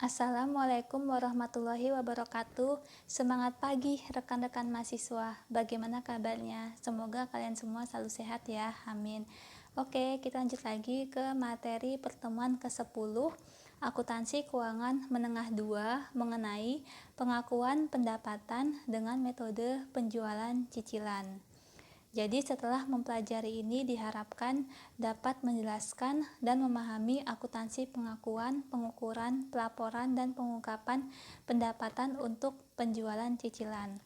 Assalamualaikum warahmatullahi wabarakatuh. Semangat pagi rekan-rekan mahasiswa. Bagaimana kabarnya? Semoga kalian semua selalu sehat ya. Amin. Oke, kita lanjut lagi ke materi pertemuan ke-10 Akuntansi Keuangan Menengah 2 mengenai pengakuan pendapatan dengan metode penjualan cicilan. Jadi setelah mempelajari ini diharapkan dapat menjelaskan dan memahami akuntansi pengakuan, pengukuran, pelaporan, dan pengungkapan pendapatan untuk penjualan cicilan.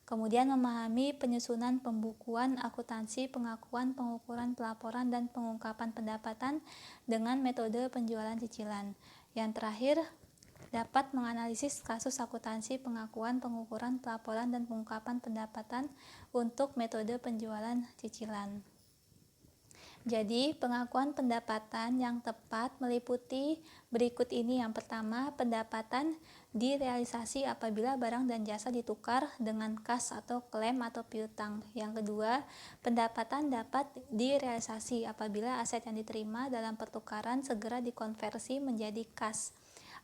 Kemudian memahami penyusunan pembukuan akuntansi pengakuan, pengukuran, pelaporan, dan pengungkapan pendapatan dengan metode penjualan cicilan. Yang terakhir, dapat menganalisis kasus akuntansi pengakuan, pengukuran, pelaporan, dan pengungkapan pendapatan untuk metode penjualan cicilan. Jadi, pengakuan pendapatan yang tepat meliputi berikut ini. Yang pertama, pendapatan direalisasi apabila barang dan jasa ditukar dengan kas atau klaim atau piutang. Yang kedua, pendapatan dapat direalisasi apabila aset yang diterima dalam pertukaran segera dikonversi menjadi kas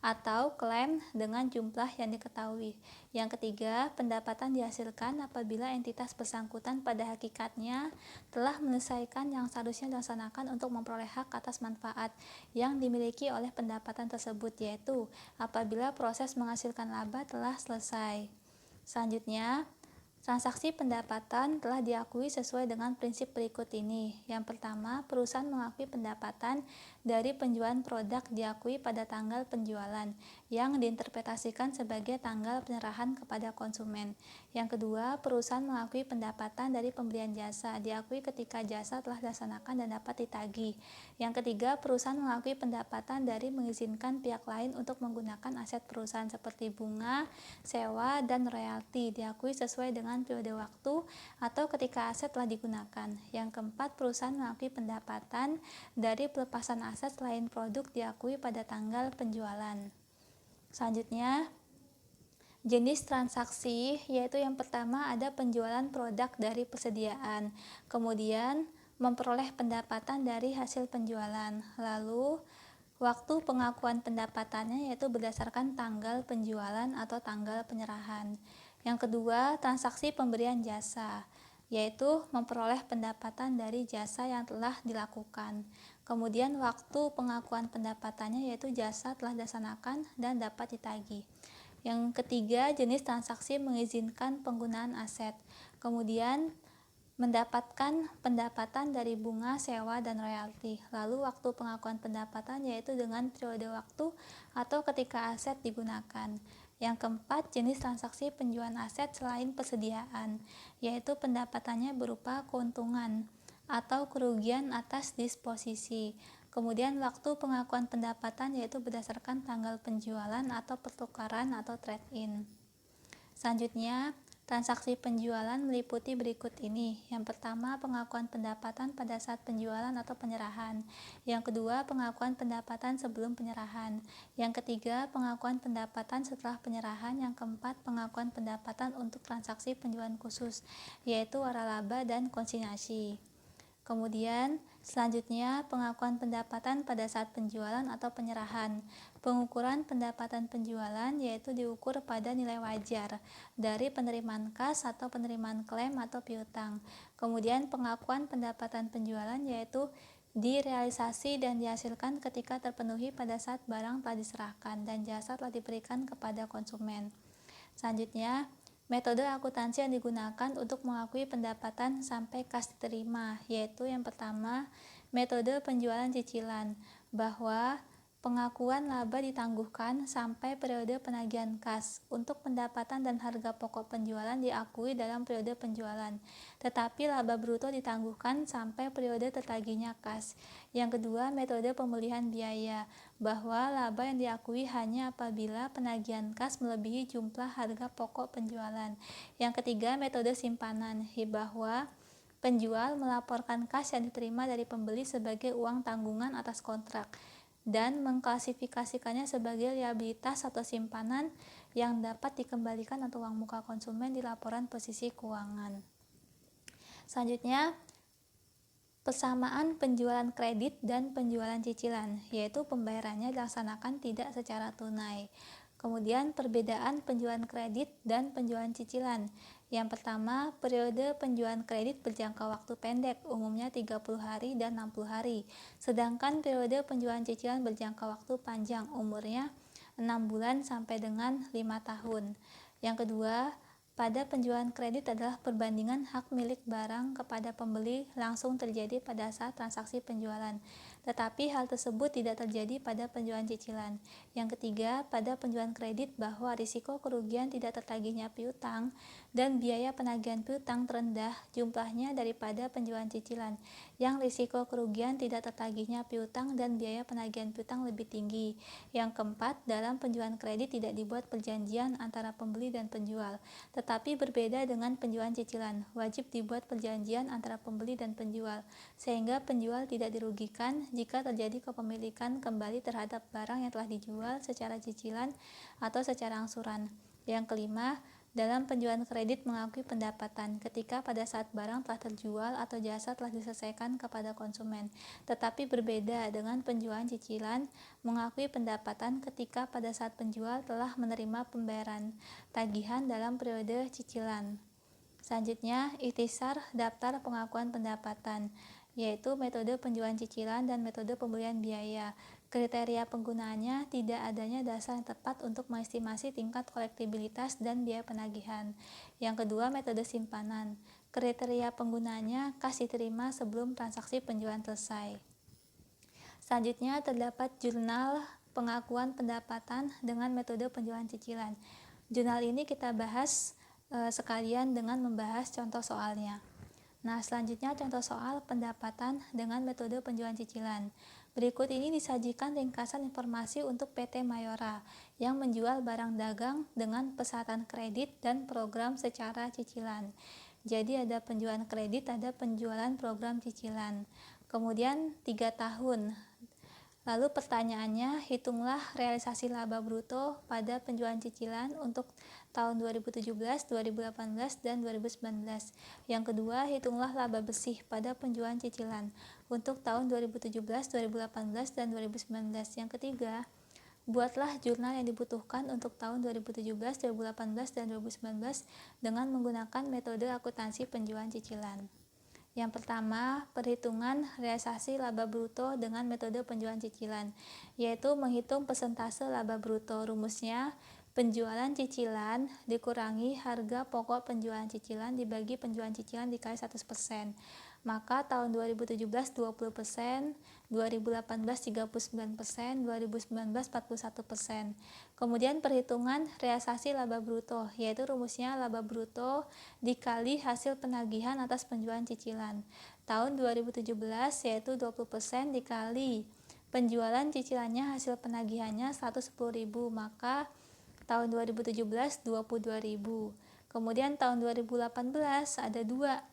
atau klaim dengan jumlah yang diketahui. Yang ketiga, pendapatan dihasilkan apabila entitas bersangkutan pada hakikatnya telah menyelesaikan yang seharusnya dilaksanakan untuk memperoleh hak atas manfaat yang dimiliki oleh pendapatan tersebut, yaitu apabila proses menghasilkan laba telah selesai. Selanjutnya, transaksi pendapatan telah diakui sesuai dengan prinsip berikut ini. Yang pertama, perusahaan mengakui pendapatan dari penjualan produk diakui pada tanggal penjualan yang diinterpretasikan sebagai tanggal penyerahan kepada konsumen. Yang kedua, perusahaan mengakui pendapatan dari pembelian jasa diakui ketika jasa telah dilaksanakan dan dapat ditagih. Yang ketiga, perusahaan mengakui pendapatan dari mengizinkan pihak lain untuk menggunakan aset perusahaan seperti bunga, sewa, dan royalti diakui sesuai dengan periode waktu atau ketika aset telah digunakan. Yang keempat, perusahaan mengakui pendapatan dari pelepasan aset selain produk diakui pada tanggal penjualan. Selanjutnya, jenis transaksi, yaitu yang pertama ada penjualan produk dari persediaan, kemudian memperoleh pendapatan dari hasil penjualan, lalu waktu pengakuan pendapatannya yaitu berdasarkan tanggal penjualan atau tanggal penyerahan. Yang kedua, transaksi pemberian jasa, yaitu memperoleh pendapatan dari jasa yang telah dilakukan. Kemudian waktu pengakuan pendapatannya yaitu jasa telah dilaksanakan dan dapat ditagih. Yang ketiga, jenis transaksi mengizinkan penggunaan aset. Kemudian mendapatkan pendapatan dari bunga, sewa, dan royalti. Lalu waktu pengakuan pendapatan yaitu dengan periode waktu atau ketika aset digunakan. Yang keempat, jenis transaksi penjualan aset selain persediaan, yaitu pendapatannya berupa keuntungan atau kerugian atas disposisi. Kemudian waktu pengakuan pendapatan yaitu berdasarkan tanggal penjualan atau pertukaran atau trade-in. Selanjutnya, transaksi penjualan meliputi berikut ini. Yang pertama, pengakuan pendapatan pada saat penjualan atau penyerahan. Yang kedua, pengakuan pendapatan sebelum penyerahan. Yang ketiga, pengakuan pendapatan setelah penyerahan. Yang keempat, pengakuan pendapatan untuk transaksi penjualan khusus, yaitu waralaba dan konsinyasi. Kemudian, selanjutnya pengakuan pendapatan pada saat penjualan atau penyerahan. Pengukuran pendapatan penjualan yaitu diukur pada nilai wajar dari penerimaan kas atau penerimaan klaim atau piutang. Kemudian pengakuan pendapatan penjualan yaitu direalisasi dan dihasilkan ketika terpenuhi pada saat barang telah diserahkan dan jasa telah diberikan kepada konsumen. Selanjutnya, metode akuntansi yang digunakan untuk mengakui pendapatan sampai kas diterima, yaitu yang pertama, metode penjualan cicilan, bahwa pengakuan laba ditangguhkan sampai periode penagihan kas. Untuk pendapatan dan harga pokok penjualan diakui dalam periode penjualan, tetapi laba bruto ditangguhkan sampai periode tertagihnya kas. Yang kedua, metode pemulihan biaya, bahwa laba yang diakui hanya apabila penagihan kas melebihi jumlah harga pokok penjualan. Yang ketiga, metode simpanan, bahwa penjual melaporkan kas yang diterima dari pembeli sebagai uang tanggungan atas kontrak dan mengklasifikasikannya sebagai liabilitas atau simpanan yang dapat dikembalikan atau uang muka konsumen di laporan posisi keuangan. Selanjutnya, Persamaan penjualan kredit dan penjualan cicilan, yaitu pembayarannya dilaksanakan tidak secara tunai. Kemudian perbedaan penjualan kredit dan penjualan cicilan. Yang pertama, periode penjualan kredit berjangka waktu pendek, umumnya 30 hari dan 60 hari. Sedangkan periode penjualan cicilan berjangka waktu panjang, umurnya 6 bulan sampai dengan 5 tahun. Yang kedua, pada penjualan kredit adalah perbandingan hak milik barang kepada pembeli langsung terjadi pada saat transaksi penjualan, tetapi hal tersebut tidak terjadi pada penjualan cicilan. Yang ketiga, pada penjualan kredit bahwa risiko kerugian tidak tertagihnya piutang dan biaya penagihan piutang terendah jumlahnya daripada penjualan cicilan, yang risiko kerugian tidak tertagihnya piutang dan biaya penagihan piutang lebih tinggi. Yang keempat, dalam penjualan kredit tidak dibuat perjanjian antara pembeli dan penjual, tetapi berbeda dengan penjualan cicilan, wajib dibuat perjanjian antara pembeli dan penjual, sehingga penjual tidak dirugikan jika terjadi kepemilikan kembali terhadap barang yang telah dijual secara cicilan atau secara angsuran. Yang kelima, dalam penjualan kredit mengakui pendapatan ketika pada saat barang telah terjual atau jasa telah diselesaikan kepada konsumen, tetapi berbeda dengan penjualan cicilan mengakui pendapatan ketika pada saat penjual telah menerima pembayaran tagihan dalam periode cicilan. Selanjutnya, ikhtisar daftar pengakuan pendapatan, yaitu metode penjualan cicilan dan metode pembelian biaya. Kriteria penggunaannya tidak adanya dasar yang tepat untuk mengestimasi tingkat kolektibilitas dan biaya penagihan. Yang kedua, metode simpanan. Kriteria penggunaannya kas diterima sebelum transaksi penjualan selesai. Selanjutnya, terdapat jurnal pengakuan pendapatan dengan metode penjualan cicilan. Jurnal ini kita bahas sekalian dengan membahas contoh soalnya. Nah, selanjutnya contoh soal pendapatan dengan metode penjualan cicilan. Berikut ini disajikan ringkasan informasi untuk PT Mayora yang menjual barang dagang dengan pesanan kredit dan program secara cicilan. Jadi ada penjualan kredit, ada penjualan program cicilan. Kemudian 3 tahun. Lalu pertanyaannya, hitunglah realisasi laba bruto pada penjualan cicilan untuk tahun 2017, 2018, dan 2019. Yang kedua, hitunglah laba bersih pada penjualan cicilan untuk tahun 2017, 2018, dan 2019. Yang ketiga, buatlah jurnal yang dibutuhkan untuk tahun 2017, 2018, dan 2019 dengan menggunakan metode akuntansi penjualan cicilan. Yang pertama, perhitungan realisasi laba bruto dengan metode penjualan cicilan, yaitu menghitung persentase laba bruto. Rumusnya, penjualan cicilan dikurangi harga pokok penjualan cicilan dibagi penjualan cicilan dikali 100%. Maka tahun 2017 20%, 2018 39%, 2019 41%. Kemudian perhitungan realisasi laba bruto, yaitu rumusnya laba bruto dikali hasil penagihan atas penjualan cicilan. Tahun 2017 yaitu 20% dikali penjualan cicilannya hasil penagihannya 110.000, maka tahun 2017 22.000. Kemudian tahun 2018 ada dua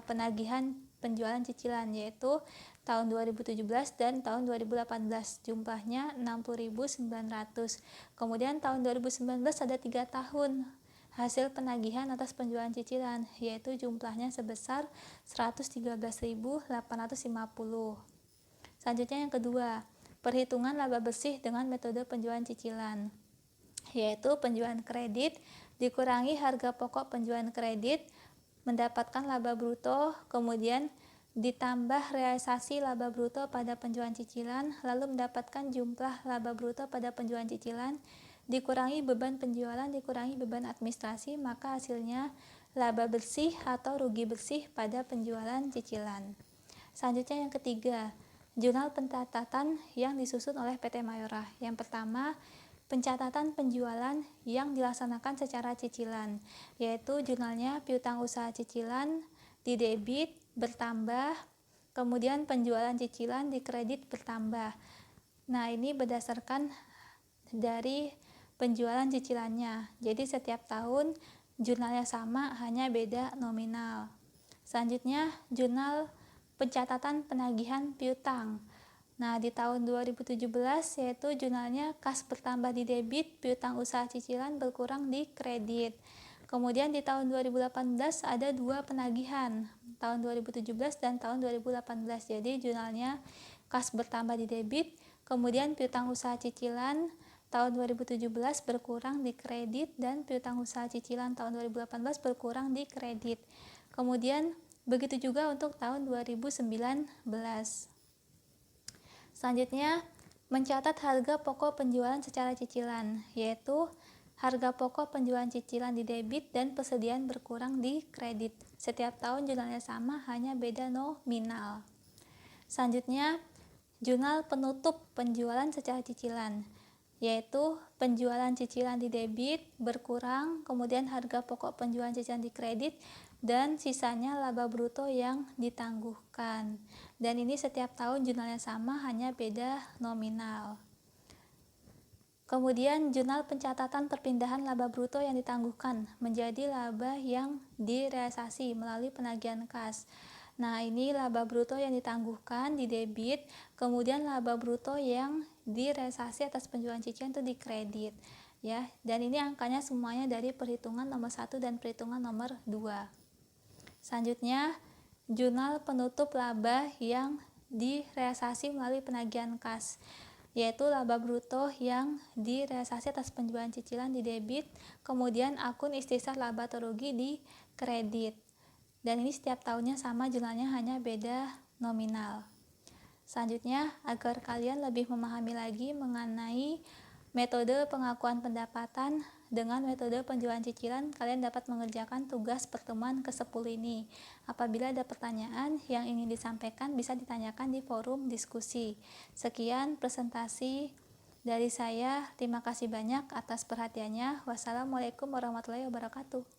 penagihan penjualan cicilan, yaitu tahun 2017 dan tahun 2018, jumlahnya 60.900. Kemudian tahun 2019 ada 3 tahun hasil penagihan atas penjualan cicilan, yaitu jumlahnya sebesar 113.850. Selanjutnya yang kedua, perhitungan laba bersih dengan metode penjualan cicilan, yaitu penjualan kredit dikurangi harga pokok penjualan kredit mendapatkan laba bruto, kemudian ditambah realisasi laba bruto pada penjualan cicilan, lalu mendapatkan jumlah laba bruto pada penjualan cicilan, dikurangi beban penjualan, dikurangi beban administrasi, maka hasilnya laba bersih atau rugi bersih pada penjualan cicilan. Selanjutnya yang ketiga, jurnal pencatatan yang disusun oleh PT Mayora. Yang pertama, pencatatan penjualan yang dilaksanakan secara cicilan, yaitu jurnalnya piutang usaha cicilan di debit bertambah, kemudian penjualan cicilan di kredit bertambah. Nah, ini berdasarkan dari penjualan cicilannya. Jadi setiap tahun jurnalnya sama, hanya beda nominal. Selanjutnya, jurnal pencatatan penagihan piutang. Nah, di tahun 2017 yaitu jurnalnya kas bertambah di debit, piutang usaha cicilan berkurang di kredit. Kemudian di tahun 2018 ada 2 penagihan, tahun 2017 dan tahun 2018. Jadi jurnalnya kas bertambah di debit, kemudian piutang usaha cicilan tahun 2017 berkurang di kredit dan piutang usaha cicilan tahun 2018 berkurang di kredit. Kemudian begitu juga untuk tahun 2019. Selanjutnya, mencatat harga pokok penjualan secara cicilan, yaitu harga pokok penjualan cicilan di debit dan persediaan berkurang di kredit. Setiap tahun jurnalnya sama, hanya beda nominal. Selanjutnya, jurnal penutup penjualan secara cicilan, yaitu penjualan cicilan di debit berkurang, kemudian harga pokok penjualan cicilan di kredit, dan sisanya laba bruto yang ditangguhkan. Dan ini setiap tahun jurnalnya sama, hanya beda nominal. Kemudian jurnal pencatatan perpindahan laba bruto yang ditangguhkan menjadi laba yang direalisasi melalui penagihan kas. Nah, ini laba bruto yang ditangguhkan di debit, kemudian laba bruto yang direalisasi atas penjualan cicilan itu di kredit. Ya, dan ini angkanya semuanya dari perhitungan nomor 1 dan perhitungan nomor 2. Selanjutnya, jurnal penutup laba yang direalisasi melalui penagihan kas, yaitu laba bruto yang direalisasi atas penjualan cicilan di debit, kemudian akun ikhtisar laba atau rugi di kredit. Dan ini setiap tahunnya sama, jurnalnya hanya beda nominal. Selanjutnya, agar kalian lebih memahami lagi mengenai metode pengakuan pendapatan dengan metode penjualan cicilan, kalian dapat mengerjakan tugas pertemuan ke-10 ini. Apabila ada pertanyaan yang ingin disampaikan, bisa ditanyakan di forum diskusi. Sekian presentasi dari saya. Terima kasih banyak atas perhatiannya. Wassalamualaikum warahmatullahi wabarakatuh.